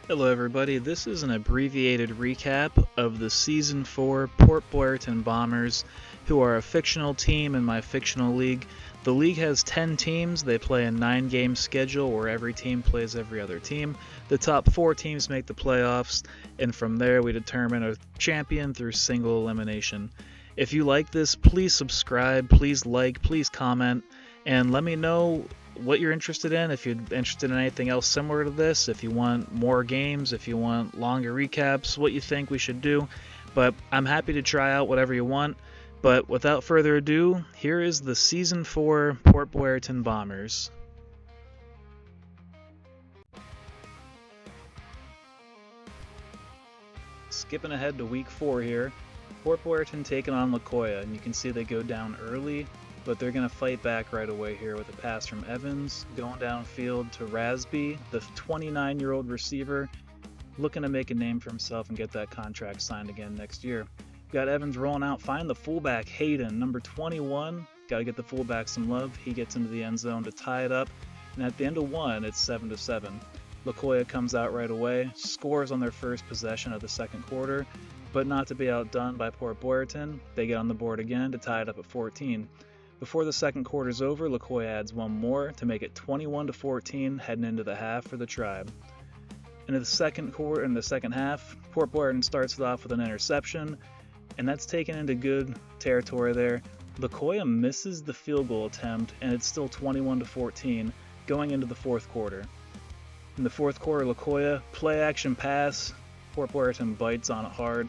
Hello everybody, this is an abbreviated recap of the Season 4 Port Boyerton Bombers, who are a fictional team in my fictional league. The league has 10 teams, they play a 9-game schedule where every team plays every other team. The top 4 teams make the playoffs, and from there we determine a champion through single elimination. If you like this, please subscribe, please like, please comment, and let me know what you're interested in, if you're interested in anything else similar to this, if you want more games, if you want longer recaps, what you think we should do. But I'm happy to try out whatever you want. But without further ado, here is the Season 4 Port Boyerton Bombers. Skipping ahead to Week 4 here, Port Boyerton taking on Lakoya, and you can see they go down early, but they're going to fight back right away here with a pass from Evans, going downfield to Rasby, the 29-year-old receiver, looking to make a name for himself and get that contract signed again next year. Got Evans rolling out, find the fullback, Hayden, number 21. Got to get the fullback some love. He gets into the end zone to tie it up, and at the end of one, it's 7-7. Lakoya comes out right away, scores on their first possession of the second quarter, but not to be outdone by Port Boyerton. They get on the board again to tie it up at 14. Before the second quarter's over, Lakoya adds one more to make it 21-14 heading into the half for the Tribe. In the second half, Port Boyerton starts it off with an interception, and that's taken into good territory there. Lakoya misses the field goal attempt, and it's still 21-14 going into the fourth quarter. In the fourth quarter, Lakoya play action pass. Port Boyerton bites on it hard.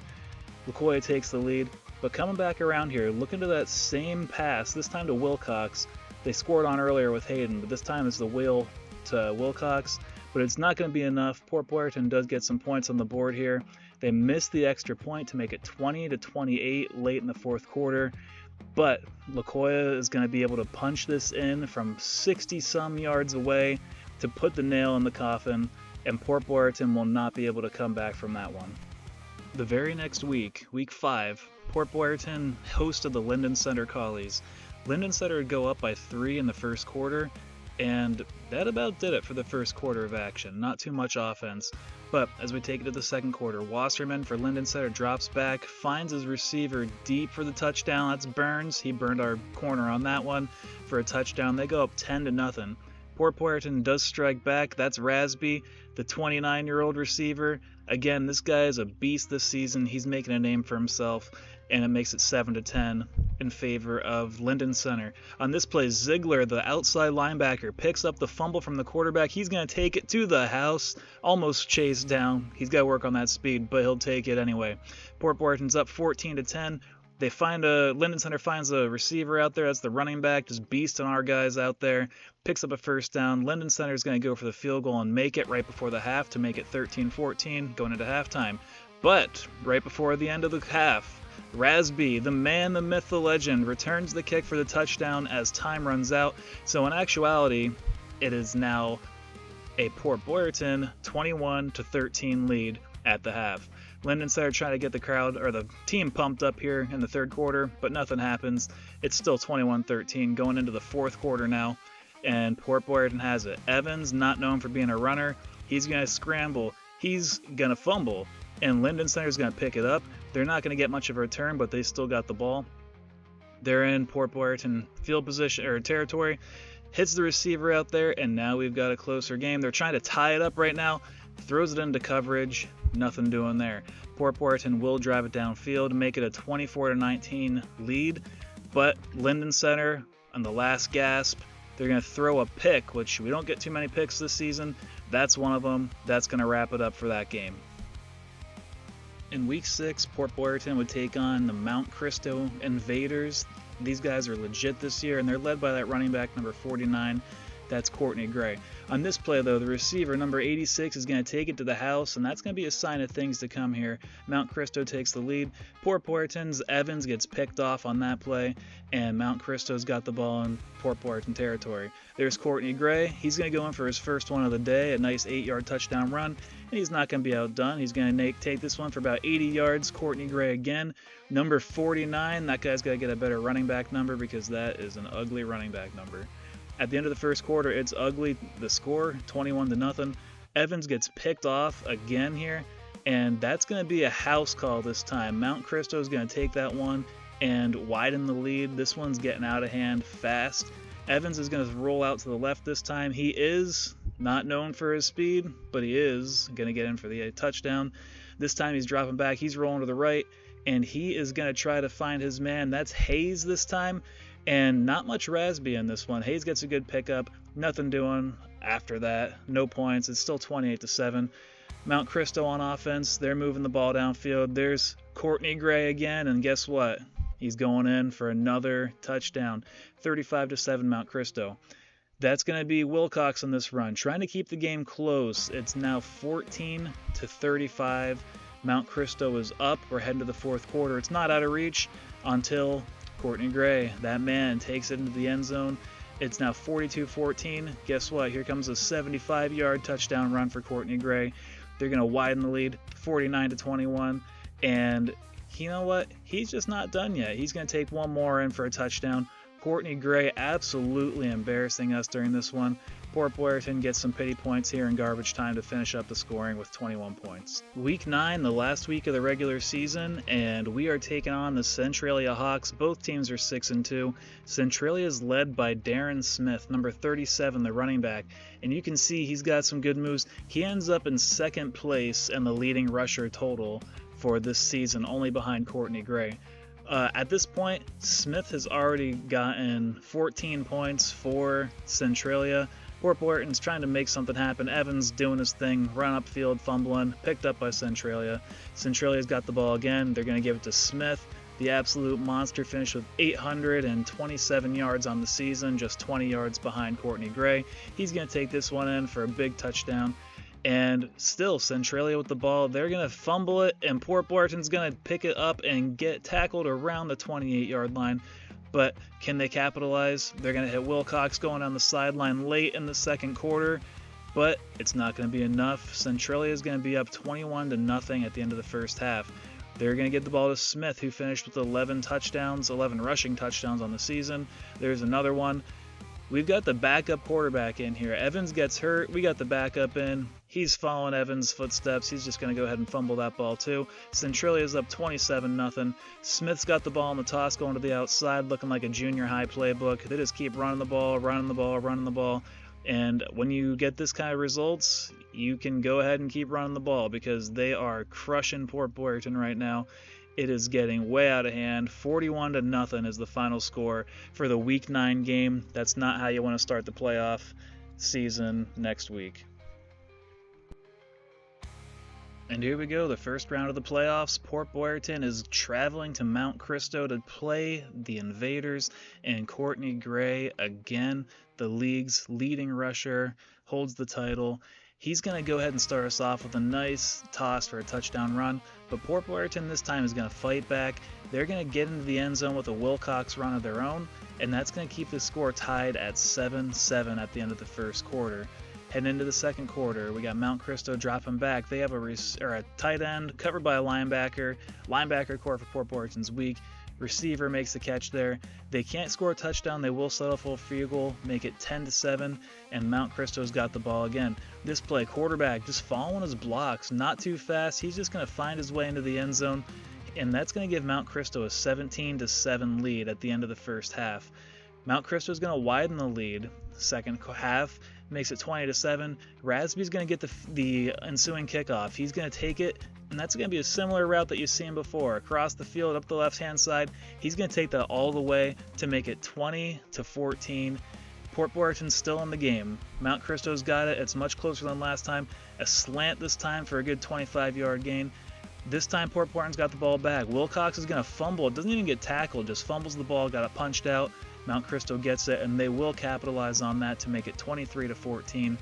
Lakoya takes the lead. But coming back around here, looking to that same pass, this time to Wilcox. They scored on earlier with Hayden, but this time it's the wheel to Wilcox. But it's not going to be enough. Port Boyerton does get some points on the board here. They miss the extra point to make it 20-28 late in the fourth quarter. But Lakoya is going to be able to punch this in from 60-some yards away to put the nail in the coffin, and Port Boyerton will not be able to come back from that one. The very next week, Week 5, Port Boyerton hosted the Linden Center Collies. Linden Center would go up by 3 in the first quarter, and that about did it for the first quarter of action. Not too much offense. But as we take it to the second quarter, Wasserman for Linden Center drops back, finds his receiver deep for the touchdown. That's Burns. He burned our corner on that one for a touchdown. They go up 10-0. Port Boyerton does strike back. That's Rasby, the 29-year-old receiver. Again, this guy is a beast this season. He's making a name for himself, and it makes it 7-10 in favor of Linden Center. On this play, Ziegler, the outside linebacker, picks up the fumble from the quarterback. He's going to take it to the house, almost chased down. He's got to work on that speed, but he'll take it anyway. Port Boyerton's up 14-10. They find Linden Center finds a receiver out there. That's the running back, just beasting our guys out there. Picks up a first down. Linden Center is going to go for the field goal and make it right before the half to make it 13-14 going into halftime. But right before the end of the half, Rasby, the man, the myth, the legend, returns the kick for the touchdown as time runs out. So in actuality, it is now a Port Boyerton 21-13 lead at the half. Linden Center trying to get the crowd or the team pumped up here in the third quarter, but nothing happens. It's still 21-13 going into the fourth quarter now, and Port Boyerton has it. Evans, not known for being a runner, he's going to scramble, he's going to fumble, and Linden Center is going to pick it up. They're not going to get much of a return, but they still got the ball. They're in Port Boyerton field position or territory, hits the receiver out there, and now we've got a closer game. They're trying to tie it up right now, throws it into coverage. Nothing doing there. Port Boyerton will drive it downfield, make it a 24-19 lead, but Linden Center on the last gasp, they're going to throw a pick, which we don't get too many picks this season. That's one of them. That's going to wrap it up for that game. In Week 6, Port Boyerton would take on the Mount Cristo Invaders. These guys are legit this year, and they're led by that running back number 49. That's Courtney Gray. On this play, though, the receiver, number 86, is going to take it to the house, and that's going to be a sign of things to come here. Mount Cristo takes the lead. Port Boyerton's Evans gets picked off on that play, and Mount Cristo's got the ball in Port Boyerton territory. There's Courtney Gray. He's going to go in for his first one of the day, a nice 8-yard touchdown run, and he's not going to be outdone. He's going to take this one for about 80 yards. Courtney Gray again. Number 49, that guy's got to get a better running back number because that is an ugly running back number. At the end of the first quarter, it's ugly. The score, 21-0. Evans gets picked off again here, and that's going to be a house call this time. Mount Cristo is going to take that one and widen the lead. This one's getting out of hand fast. Evans is going to roll out to the left this time. He is not known for his speed, but he is going to get in for the touchdown. This time he's dropping back. He's rolling to the right, and he is going to try to find his man. That's Hayes this time, and not much Rasby in this one. Hayes gets a good pickup. Nothing doing after that. No points. It's still 28-7. Mount Cristo on offense. They're moving the ball downfield. There's Courtney Gray again, and guess what? He's going in for another touchdown. 35-7 Mount Cristo. That's going to be Wilcox on this run, trying to keep the game close. It's now 14-35. Mount Cristo is up. We're heading to the fourth quarter. It's not out of reach until Courtney Gray, that man, takes it into the end zone. It's now 42-14. Guess what? Here comes a 75-yard touchdown run for Courtney Gray. They're going to widen the lead, 49-21. And you know what? He's just not done yet. He's going to take one more in for a touchdown. Courtney Gray absolutely embarrassing us during this one. Port Boyerton gets some pity points here in garbage time to finish up the scoring with 21 points. Week 9, the last week of the regular season, and we are taking on the Centralia Hawks. Both teams are 6-2. Centralia is led by Darren Smith, number 37, the running back, and you can see he's got some good moves. He ends up in second place in the leading rusher total for this season, only behind Courtney Gray. At this point, Smith has already gotten 14 points for Centralia. Port Boyerton's trying to make something happen. Evans doing his thing, run upfield, fumbling, picked up by Centralia. Centralia's got the ball again. They're going to give it to Smith. The absolute monster finished with 827 yards on the season, just 20 yards behind Courtney Gray. He's going to take this one in for a big touchdown. And still, Centralia with the ball, they're going to fumble it, and Port Boyerton's going to pick it up and get tackled around the 28-yard line. But can they capitalize? They're going to hit Wilcox going on the sideline late in the second quarter, but it's not going to be enough. Centralia is going to be up 21-0 at the end of the first half. They're going to get the ball to Smith, who finished with 11 rushing touchdowns on the season. There's another one. We've got the backup quarterback in here. Evans gets hurt. We got the backup in. He's following Evans' footsteps. He's just going to go ahead and fumble that ball too. Centralia's up 27-0. Smith's got the ball on the toss going to the outside, looking like a junior high playbook. They just keep running the ball. And when you get this kind of results, you can go ahead and keep running the ball because they are crushing Port Boyerton right now. It is getting way out of hand. 41-0 is the final score for the Week 9 game. That's not how you want to start the playoff season next week. And here we go, the first round of the playoffs. Port Boyerton is traveling to Mount Cristo to play the Invaders, and Courtney Gray, again, the league's leading rusher, holds the title. He's going to go ahead and start us off with a nice toss for a touchdown run, but Port Boyerton this time is going to fight back. They're going to get into the end zone with a Wilcox run of their own, and that's going to keep the score tied at 7-7 at the end of the first quarter. Heading into the second quarter, we got Mount Cristo dropping back. They have a tight end covered by a linebacker. Linebacker core for Port Boyerton's weak. Receiver makes the catch there. They can't score a touchdown. They will settle for a field goal, make it 10-7, and Mount Cristo's got the ball again. This play, quarterback just following his blocks, not too fast. He's just going to find his way into the end zone, and that's going to give Mount Cristo a 17-7 lead at the end of the first half. Mount Cristo's going to widen the lead. Second half makes it 20-7. Rasby's going to get the ensuing kickoff. He's going to take it, and that's going to be a similar route that you've seen before. Across the field, up the left-hand side. He's going to take that all the way to make it 20-14. Port Boyerton's still in the game. Mount Cristo's got it. It's much closer than last time. A slant this time for a good 25-yard gain. This time, Port Boyerton's got the ball back. Wilcox is going to fumble. It doesn't even get tackled. Just fumbles the ball, got it punched out. Mount Cristo gets it, and they will capitalize on that to make it 23-14.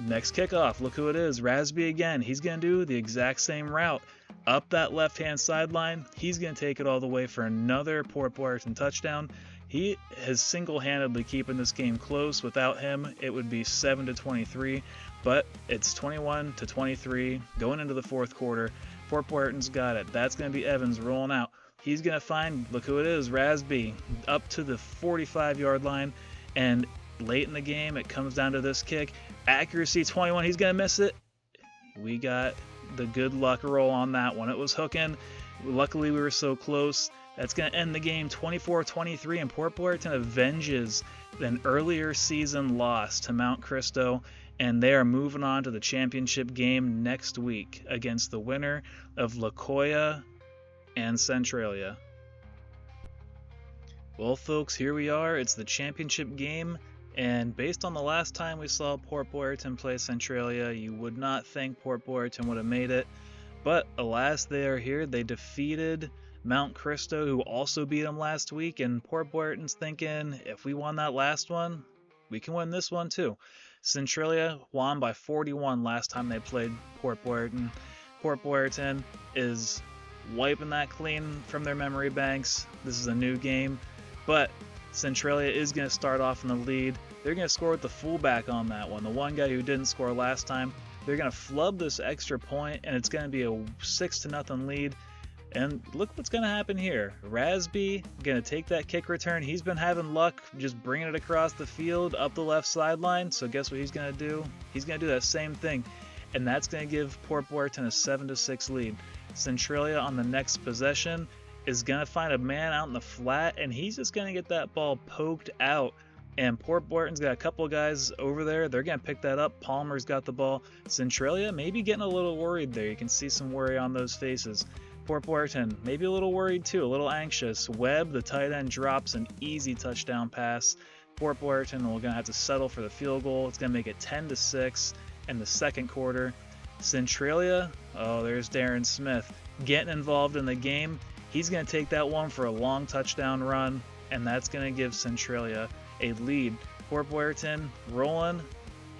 Next kickoff, look who it is, Rasby again. He's going to do the exact same route. Up that left-hand sideline, he's going to take it all the way for another Port Boyerton touchdown. He is single-handedly keeping this game close. Without him, it would be 7-23, but it's 21-23 going into the fourth quarter. Port Boyerton's got it. That's going to be Evans rolling out. He's going to find, look who it is, Rasby, up to the 45-yard line, and late in the game, it comes down to this kick. Accuracy 21, he's going to miss it, We got the good luck roll on that one. It was hooking. Luckily, we were so close. That's going to end the game 24-23, and Port Boyerton avenges an earlier season loss to Mount Cristo, and they are moving on to the championship game next week against the winner of La Coya and Centralia. Well, folks, here we are. It's the championship game, and based on the last time we saw Port Boyerton play Centralia, you would not think Port Boyerton would have made it. But alas, they are here. They defeated Mount Cristo, who also beat them last week, and Port Boyerton's thinking, if we won that last one, we can win this one too. Centralia won by 41 last time they played Port Boyerton. Port Boyerton is wiping that clean from their memory banks. This is a new game, but Centralia is going to start off in the lead. They're going to score with the fullback on that one, the one guy who didn't score last time. They're going to flub this extra point, and it's going to be a 6-0 lead. And look what's going to happen here. Rasby going to take that kick return. He's been having luck just bringing it across the field up the left sideline. So guess what he's going to do? He's going to do that same thing. And that's going to give Port Boyerton a 7-6 lead. Centralia on the next possession is going to find a man out in the flat, and he's just going to get that ball poked out. And Port Boyerton's got a couple guys over there. They're going to pick that up. Palmer's got the ball. Centralia maybe getting a little worried there. You can see some worry on those faces. Port Boyerton maybe a little worried too, a little anxious. Webb, the tight end, drops an easy touchdown pass. Port Boyerton will going to have to settle for the field goal. It's going to make it 10-6 in the second quarter. Centralia, oh, there's Darren Smith getting involved in the game. He's going to take that one for a long touchdown run, and that's going to give Centralia a lead. Port Boyerton rolling.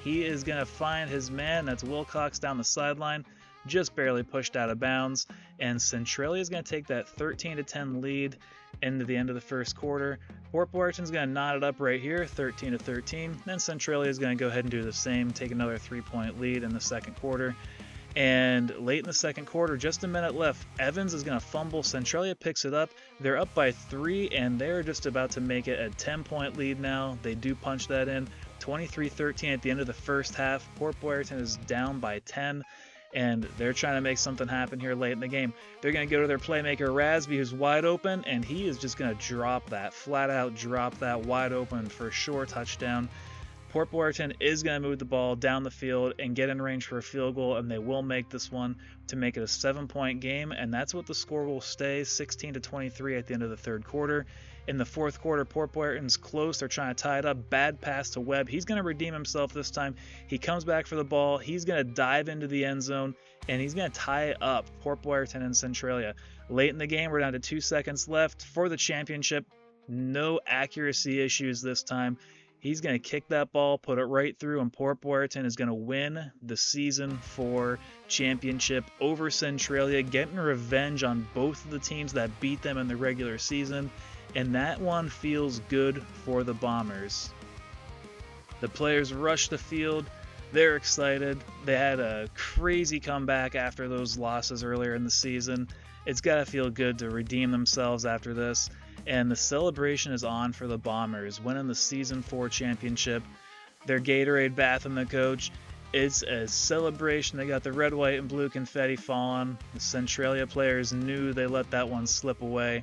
He is going to find his man. That's Wilcox down the sideline. Just barely pushed out of bounds. And Centralia is going to take that 13-10 lead into the end of the first quarter. Port Boyerton's going to knot it up right here, 13-13. Then Centralia is going to go ahead and do the same, take another 3-point lead in the second quarter. And late in the second quarter, just a minute left, Evans is going to fumble. Centralia picks it up. They're up by 3, and they're just about to make it a 10-point lead now. They do punch that in. 23-13 at the end of the first half. Port Boyerton is down by 10, and they're trying to make something happen here late in the game. They're going to go to their playmaker, Rasby, who's wide open, and he is just going to drop that, flat out drop that wide open for sure touchdown. Port Boyerton is going to move the ball down the field and get in range for a field goal, and they will make this one to make it a 7-point game, and that's what the score will stay, 16-23 at the end of the third quarter. In the fourth quarter, Port Boyerton's close. They're trying to tie it up. Bad pass to Webb. He's going to redeem himself this time. He comes back for the ball. He's going to dive into the end zone, and he's going to tie it up, Port Boyerton and Centralia. Late in the game, we're down to 2 seconds left for the championship. No accuracy issues this time. He's going to kick that ball, put it right through, and Port Boyerton is going to win the Season 4 championship over Centralia, getting revenge on both of the teams that beat them in the regular season, and that one feels good for the Bombers. The players rush the field. They're excited. They had a crazy comeback after those losses earlier in the season. It's got to feel good to redeem themselves after this. And the celebration is on for the Bombers, winning the Season 4 championship. Their Gatorade bathing the coach. It's a celebration. They got the red, white, and blue confetti falling. The Centralia players knew they let that one slip away.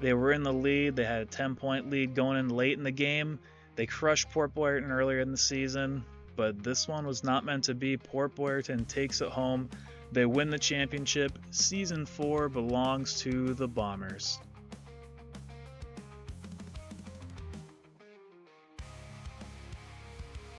They were in the lead. They had a 10-point lead going in late in the game. They crushed Port Boyerton earlier in the season, but this one was not meant to be. Port Boyerton takes it home. They win the championship. Season 4 belongs to the Bombers.